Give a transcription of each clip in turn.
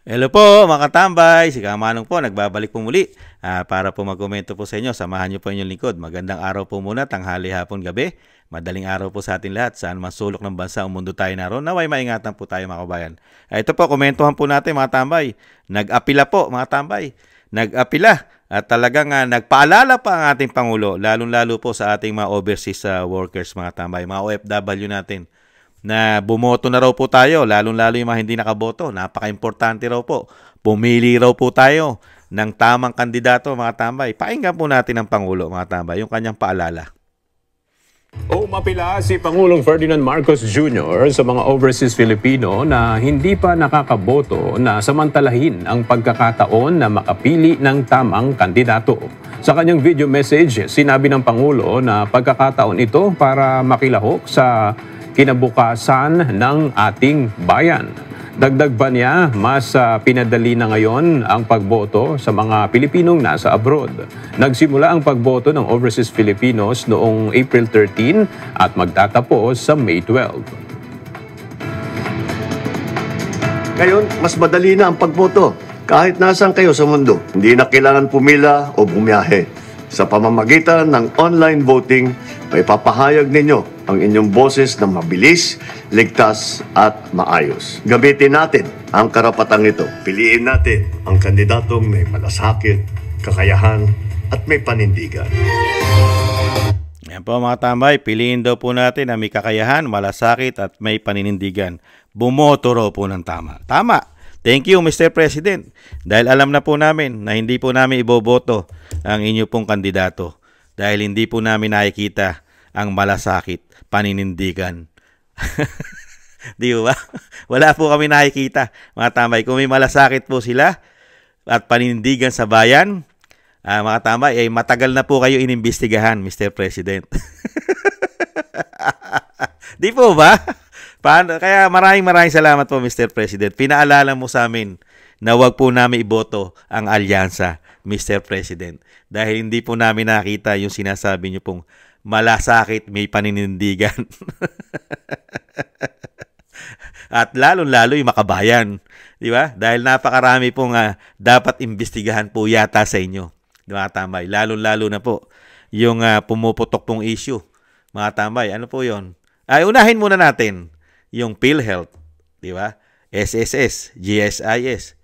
Hello po mga katambay, si Kamanong po nagbabalik po muli para po magkomento po sa inyo. Samahan niyo po inyong lingkod. Magandang araw po muna, tanghali, hapon, gabi. Madaling araw po sa atin lahat. Saan man sulok ng bansa o mundo tayo naroon, naway maingatan po tayo mga kabayan. Ito po, komentuhan po natin mga tambay. Nag-apila po mga tambay. Nag-apila at talagang nagpaalala pa ang ating Pangulo, lalong-lalo po sa ating mga overseas workers mga tambay, mga OFW natin, na bumoto na raw po tayo, lalong-lalo yung mga hindi nakaboto. Napaka-importante raw po. Pumili raw po tayo ng tamang kandidato, mga tambay. Pakinggan po natin ang Pangulo, mga tambay, yung kanyang paalala. Umapila si Pangulong Ferdinand Marcos Jr. sa mga overseas Filipino na hindi pa nakakaboto na samantalahin ang pagkakataon na makapili ng tamang kandidato. Sa kanyang video message, sinabi ng Pangulo na pagkakataon ito para makilahok sa kinabukasan ng ating bayan. Dagdag pa niya, mas pinadali na ngayon ang pagboto sa mga Pilipinong nasa abroad. Nagsimula ang pagboto ng overseas Filipinos noong April 13 at magtatapos sa May 12. Ngayon, mas madali na ang pagboto. Kahit nasaan kayo sa mundo, hindi na kailangan pumila o bumiyahe. Sa pamamagitan ng online voting, may papahayag ninyo ang inyong boses na mabilis, ligtas at maayos. Gamitin natin ang karapatang ito. Piliin natin ang kandidatong may malasakit, kakayahan at may panindigan. Yan po mga tambay, piliin daw po natin na may kakayahan, malasakit at may paninindigan. Bumoto raw po ng tama. Tama! Thank you, Mr. President. Dahil alam na po namin na hindi po namin iboboto ang inyo pong kandidato. Dahil hindi po namin nakikita ang malasakit, paninindigan. Di ba? Wala po kami nakikita, mga tambay. Kung may malasakit po sila at paninindigan sa bayan, mga tambay, ay matagal na po kayo inimbestigahan, Mr. President. Di po ba? Kaya maraming salamat po, Mr. President. Pinaalala mo sa amin na wag po namin iboto ang alyansa, Mr. President. Dahil hindi po namin nakita yung sinasabi niyo pong malasakit, may paninindigan. At lalo-lalo yung makabayan. Di ba? Dahil napakarami pong dapat imbestigahan po yata sa inyo. Di ba, tambay? Lalo-lalo na po yung pumuputok pong issue. Mga tambay, ano po yon? Unahin muna natin yung PhilHealth. Di ba? SSS, GSIS,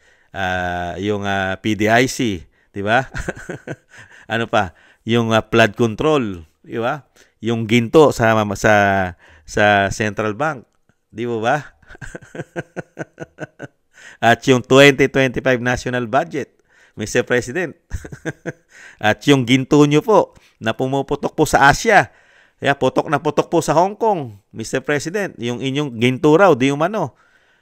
yung PDIC. Di ba? Ano pa? Yung flood control. Di ba? Yung ginto sa Central Bank. Di ba? At yung 2025 National Budget, Mr. President. At yung ginto nyo po na pumuputok po sa Asia. Kaya putok na putok po sa Hong Kong, Mr. President. Yung inyong ginto raw, di umano.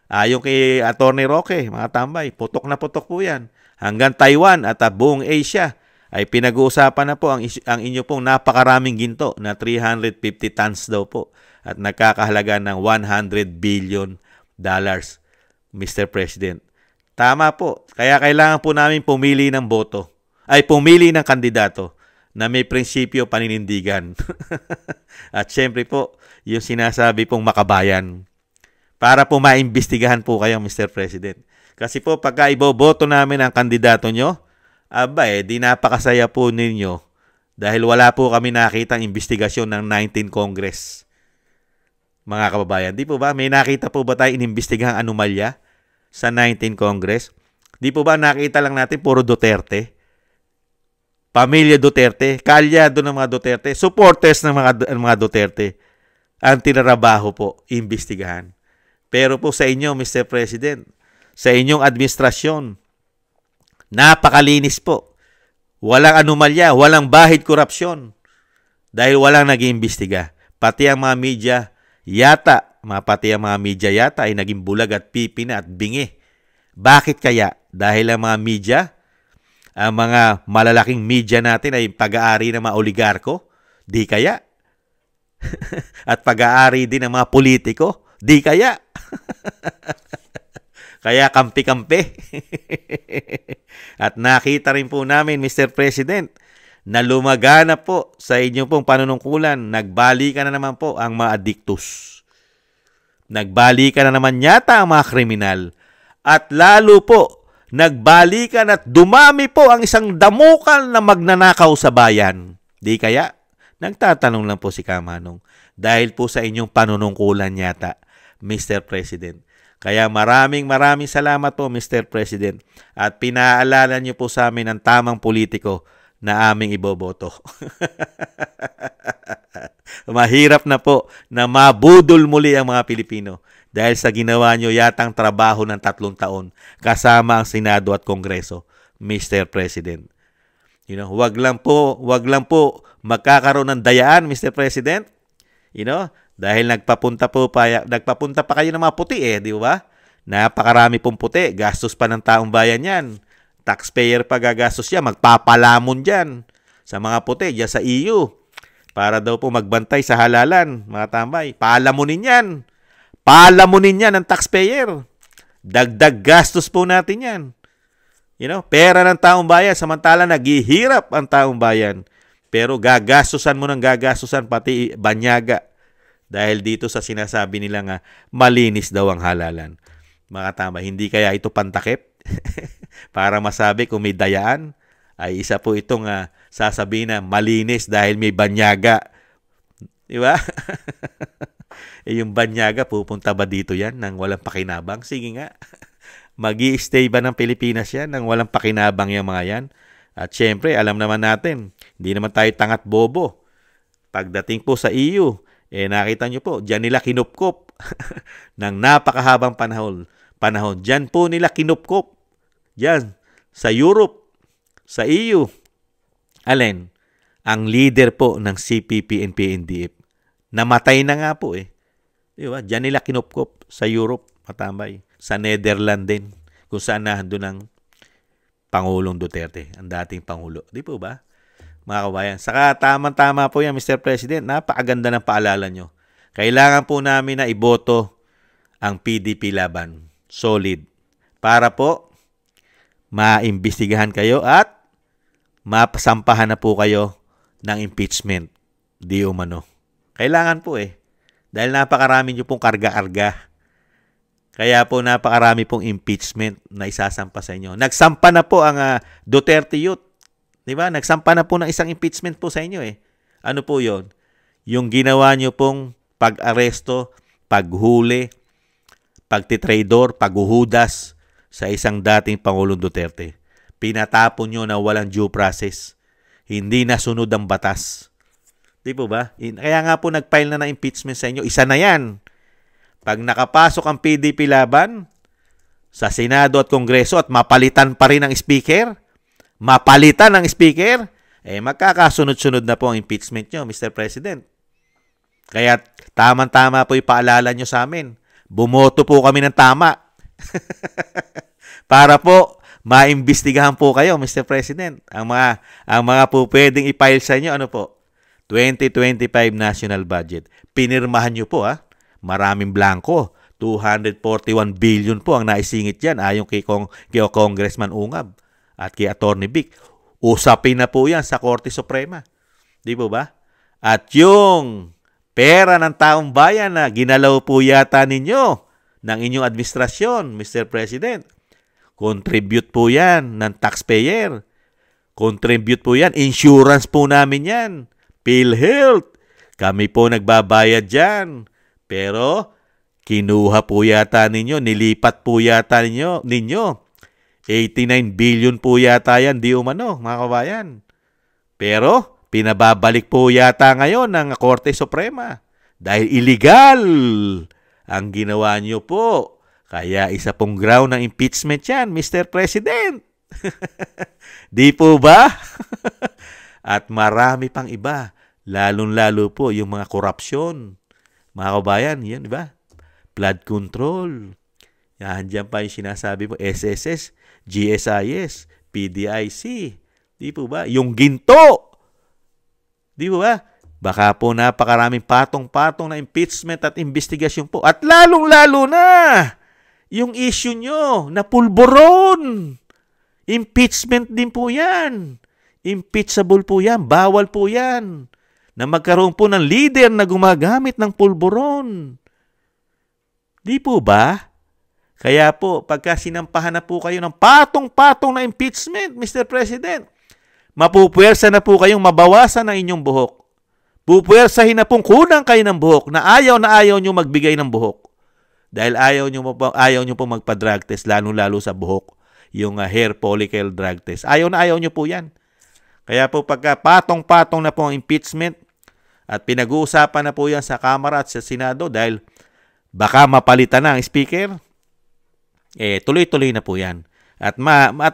Yung kay Atty. Roque, mga tambay, putok na putok po yan. Hanggang Taiwan at buong Asia ay pinag-uusapan na po ang inyo pong napakaraming ginto na 350 tons daw po at nagkakahalaga ng $100 billion, Mr. President. Tama po. Kaya kailangan po namin pumili ng boto, pumili ng kandidato na may prinsipyo, paninindigan. At syempre po, yung sinasabi pong makabayan para po maimbestigahan po kayo, Mr. President. Kasi po pagka iboboto namin ang kandidato nyo, di napakasaya po ninyo dahil wala po kami nakitang investigasyon ng 19 Congress. Mga kababayan, di po ba? May nakita po ba tayo inimbestigahang anomalya sa 19 Congress? Di po ba nakita lang natin puro Duterte? Pamilya Duterte, kalyado ng mga Duterte, supporters ng mga Duterte. Ang tinarabaho po, imbestigahan. Pero po sa inyo, Mr. President, sa inyong administrasyon, napakalinis po. Walang anomalya, walang bahid korupsyon. Dahil walang nag-iimbestiga. Pati ang mga media yata ay naging bulag at pipi na at bingi. Bakit kaya? Dahil ang mga media, ang mga malalaking media natin ay pag-aari ng mga oligarko? Di kaya? At pag-aari din ng mga politiko? Di kaya? Kaya kampi-kampi. At nakita rin po namin, Mr. President, na lumagana po sa inyong pong panunungkulan. Nagbalikan na naman po ang mga addictus. Nagbalikan na naman yata ang mga kriminal. at lalo po nagbalikan at dumami po ang isang damukal na magnanakaw sa bayan. Di kaya? Nagtatanong lang po si Kamanong. Dahil po sa inyong panunungkulan yata, Mr. President. Kaya maraming salamat po, Mr. President. At pinaalala niyo po sa amin ang tamang politiko na aming iboboto. Mahirap na po na mabudol muli ang mga Pilipino dahil sa ginawa nyo yatang trabaho ng 3 taon kasama ang Senado at Kongreso, Mr. President. Wag lang po magkakaroon ng dayaan, Mr. President. Dahil nagpapunta pa kayo ng mga puti di ba? Napakarami pong puti, gastos pa ng taong bayan yan. Taxpayer pa gagastos yan, magpapalamon dyan sa mga puti, dyan sa EU. Para daw po magbantay sa halalan, mga tambay. Palamunin yan ng taxpayer. Dagdag gastos po natin yan. Pera ng taong bayan, samantala naghihirap ang taong bayan. Pero gagastusan mo ng gagastusan, pati banyaga. Dahil dito sa sinasabi nila nga, malinis daw ang halalan. Mga tambay, hindi kaya ito pantakip? Para masabi kung may dayaan, ay isa po itong sasabihin na malinis dahil may banyaga. Di ba? Yung banyaga, pupunta ba dito yan nang walang pakinabang? Sige nga. Magi-stay ba ng Pilipinas yan nang walang pakinabang yung mga yan? At syempre, alam naman natin, hindi naman tayo tangat bobo. Pagdating po sa EU, nakita nyo po, dyan nila kinupkop ng napakahabang panahon. Dyan po nila kinupkop. Dyan, sa Europe, sa EU. Alin? Ang leader po ng CPP and PNDF. Namatay na nga po Di ba? Dyan nila kinupkop sa Europe, matambay. Sa Netherlands din, kung saan nandun ang Pangulong Duterte, ang dating Pangulo. Di po ba? Mga kabayan. Saka tamang-tama po yan, Mr. President. Napakaganda ng paalala nyo. Kailangan po namin na iboto ang PDP laban. Solid. Para po maimbestigahan kayo at mapasampahan na po kayo ng impeachment. Di umano. Kailangan po Dahil napakarami nyo pong karga-karga. Kaya po napakarami pong impeachment na isasampa sa inyo. Nagsampa na po ang Duterte Youth. Di ba? Nagsampa na po ng isang impeachment po sa inyo Ano po yon? Yung ginawa nyo pong pag-aresto, paghuli, pagtitrador, paghuhudas sa isang dating Pangulong Duterte. Pinatapon nyo na walang due process. Hindi nasunod ang batas. Di po ba? Kaya nga po nag-file na ng impeachment sa inyo. Isa na yan. Pag nakapasok ang PDP laban sa Senado at Kongreso at mapalitan pa rin ang speaker, magkakasunod-sunod na po ang impeachment nyo, Mr. President. Kaya tama-tama po ipaalala nyo sa amin. Bumoto po kami ng tama. Para po maimbestigahan po kayo, Mr. President. Ang mga po pwedeng i-file sa inyo, 2025 National Budget. Pinirmahan nyo po, Maraming blanco. 241 billion po ang naisingit dyan ayon kay Congressman Ungab at kay Attorney Vic. Usapin na po yan sa Korte Suprema. Di po ba? At yung pera ng taong bayan na ginalaw po yata ninyo ng inyong administrasyon, Mr. President, contribute po yan ng taxpayer. Contribute po yan. Insurance po namin yan. PhilHealth. Kami po nagbabayad dyan. Pero, kinuha po yata ninyo, nilipat po yata ninyo. 89 billion po yata yan, di umano, mga kabayan. Pero, pinababalik po yata ngayon ng Korte Suprema. Dahil illegal ang ginawa nyo po. Kaya isa pong ground ng impeachment yan, Mr. President. Di po ba? At marami pang iba. Lalong-lalo po yung mga korupsyon. Mga kabayan, yan, di ba? Flood control. Yan, dyan pa yung sinasabi mo, SSS, GSIS, PDIC. Di po ba? Yung ginto. Di po ba? Baka po napakaraming patong-patong na impeachment at investigasyon po. At lalong-lalo na, yung issue nyo na pulburon. Impeachment din po yan. Impeachable po yan. Bawal po yan. Na magkaroon po ng leader na gumagamit ng pulburon. Di po ba? Kaya po, pagka sinampahan na po kayo ng patong-patong na impeachment, Mr. President, mapupuwersa na po kayong mabawasan ang inyong buhok. Pupuwersahin na pong kunang kayo ng buhok na ayaw nyo magbigay ng buhok. Dahil ayaw nyo po magpa-drug test, lalo-lalo sa buhok, yung hair follicle drug test. Ayaw nyo po yan. Kaya po pagka patong-patong na po ang impeachment at pinag-uusapan na po yan sa Kamara at sa Senado dahil baka mapalitan na ang speaker, tuloy-tuloy na po yan. At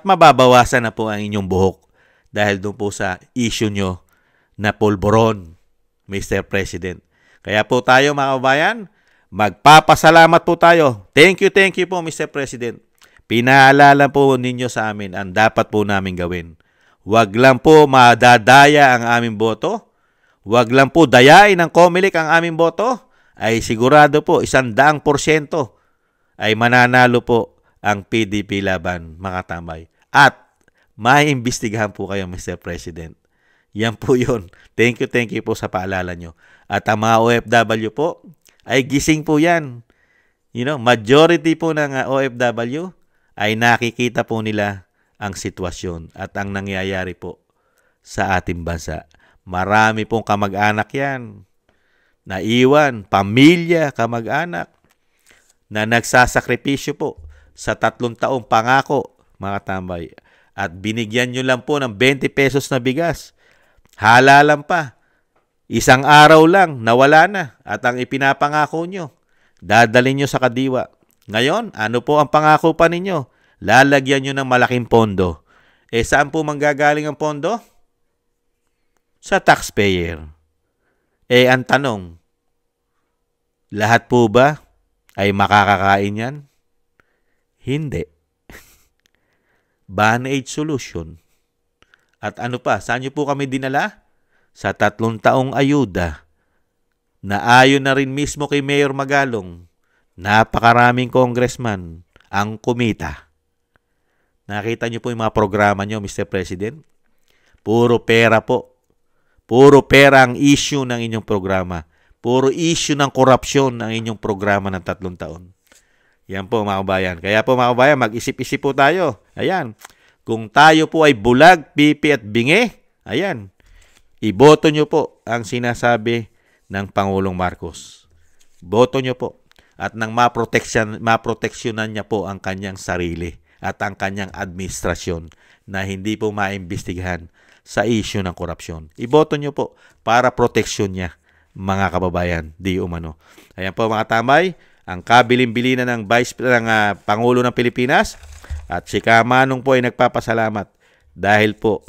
mababawasan na po ang inyong buhok dahil doon po sa issue nyo na pulburon, Mr. President. Kaya po tayo mga kabayan, magpapasalamat po tayo. Thank you po Mr. President. Pinaalala po ninyo sa amin ang dapat po namin gawin. Huwag lang po madadaya ang aming boto. Huwag lang po dayain ng COMELEC ang aming boto. Ay sigurado po 100% ay mananalo po ang PDP laban, mga tambay. At maiimbestigahan po kayo, Mr. President. Yan po yun. Thank you po sa paalala nyo. At ang mga OFW po, ay gising po yan. Majority po ng OFW ay nakikita po nila ang sitwasyon at ang nangyayari po sa ating bansa. Marami pong kamag-anak yan. Naiwan, pamilya, kamag-anak na nagsasakripisyo po sa 3 taong pangako, mga tambay. At binigyan nyo lang po ng 20 pesos na bigas. Halalan pa. 1 araw lang, nawala na. At ang ipinapangako nyo, dadalhin nyo sa kadiwa. Ngayon, ano po ang pangako pa ninyo? Lalagyan nyo ng malaking pondo. Saan po manggagaling ang pondo? Sa taxpayer. Ang tanong, lahat po ba ay makakakain yan? Hindi. Band-aid solution. At ano pa, saan nyo po kami dinala? Sa 3 taong ayuda na ayon na rin mismo kay Mayor Magalong, napakaraming congressman ang kumita. Nakita nyo po yung mga programa nyo, Mr. President? Puro pera po. Puro pera ang issue ng inyong programa. Puro issue ng korupsyon ng inyong programa ng 3 taon. Yan po mga kabayan. Kaya po mga kabayan, mag-isip-isip po tayo. Ayan. Kung tayo po ay bulag, pipi at bingi, ayan. Iboto nyo po ang sinasabi ng Pangulong Marcos. Boto nyo po. At nang maproteksyonan niya po ang kanyang sarili at ang kanyang administrasyon na hindi po maimbestigahan sa issue ng korupsyon. Iboto nyo po para proteksyon niya, mga kababayan, di umano. Ayan po mga tambay, ang kabilin-bilinan ng Pangulo ng Pilipinas at si Kamanong po ay nagpapasalamat dahil po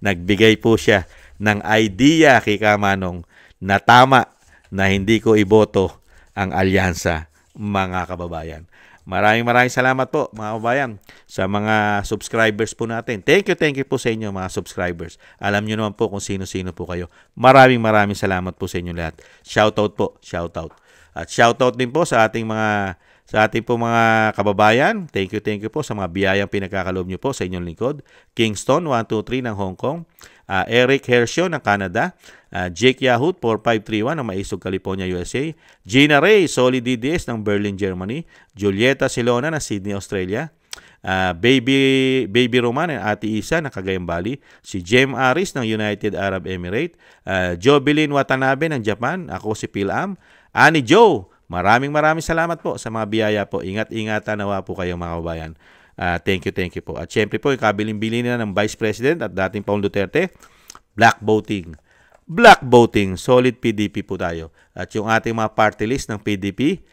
nagbigay po siya ng idea kay Kamanong na tama na hindi ko iboto ang alyansa, mga kababayan. Maraming salamat po mga kababayan sa mga subscribers po natin. Thank you po sa inyo mga subscribers. Alam nyo naman po kung sino-sino po kayo. Maraming salamat po sa inyo lahat. Shoutout po, shoutout. At shoutout din po sa ating mga kababayan. Thank you po sa mga biyayang pinagkakaloob nyo po sa inyong lingkod. Kingston 123 ng Hong Kong. Eric Hershio ng Canada. Jake Yahoo 4531 ng Maisog, California, USA. Gina Ray, Solid DDS ng Berlin, Germany. Julieta Silona ng Sydney, Australia. Baby Roman and Ate Isa ng Cagayan Valley. Si Jem Aris ng United Arab Emirates. Jobilin Watanabe ng Japan. Ako si Pilam. Ani Joe, maraming salamat po sa mga biyaya po. Ingat-ingatan nawa po kayo mga kababayan. Thank you po. At syempre po, yung kabilin-bilin na ng Vice President at dating Paul Duterte, black voting, solid PDP po tayo. At yung ating mga party list ng PDP,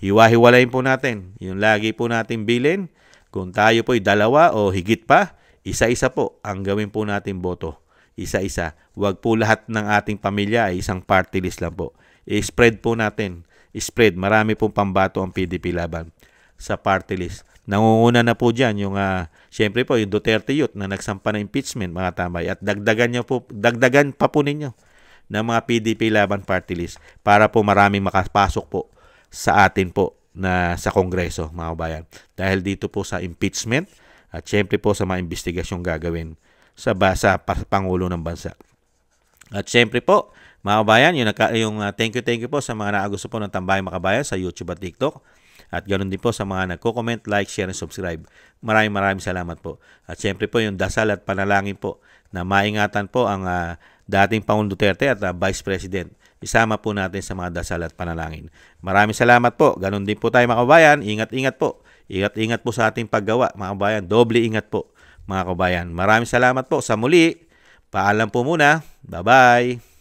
hiwa-hiwalayin po natin. Yung lagi po natin bilin, kung tayo po ay 2 o higit pa, isa-isa po ang gawin po natin boto. Isa-isa. Huwag po lahat ng ating pamilya ay isang party list lang po. I-spread po natin. I-spread. Marami pong pambato ang PDP laban sa party list. Nangunguna na po dyan yung, syempre po, yung Duterte Youth na nagsampa ng impeachment, mga tambay. At dagdagan pa po ninyo ng mga PDP laban party list para po maraming makapasok po sa atin po na sa Kongreso, mga kabayan. Dahil dito po sa impeachment at syempre po sa mga investigasyong gagawin sa Pangulo ng Bansa. At syempre po, mga kabayan, thank you po sa mga naagusto po ng Tambayang Makabayan sa YouTube at TikTok. At ganoon din po sa mga nagko-comment, like, share, and subscribe. Maraming salamat po. At syempre po yung dasal at panalangin po na maingatan po ang dating Pangulong Duterte at Vice President. Isama po natin sa mga dasal at panalangin. Maraming salamat po. Ganoon din po tayo mga kabayan. Ingat-ingat po. Ingat-ingat po sa ating paggawa mga kabayan. Doble ingat po mga kabayan. Maraming salamat po. Sa muli, paalam po muna. Bye-bye.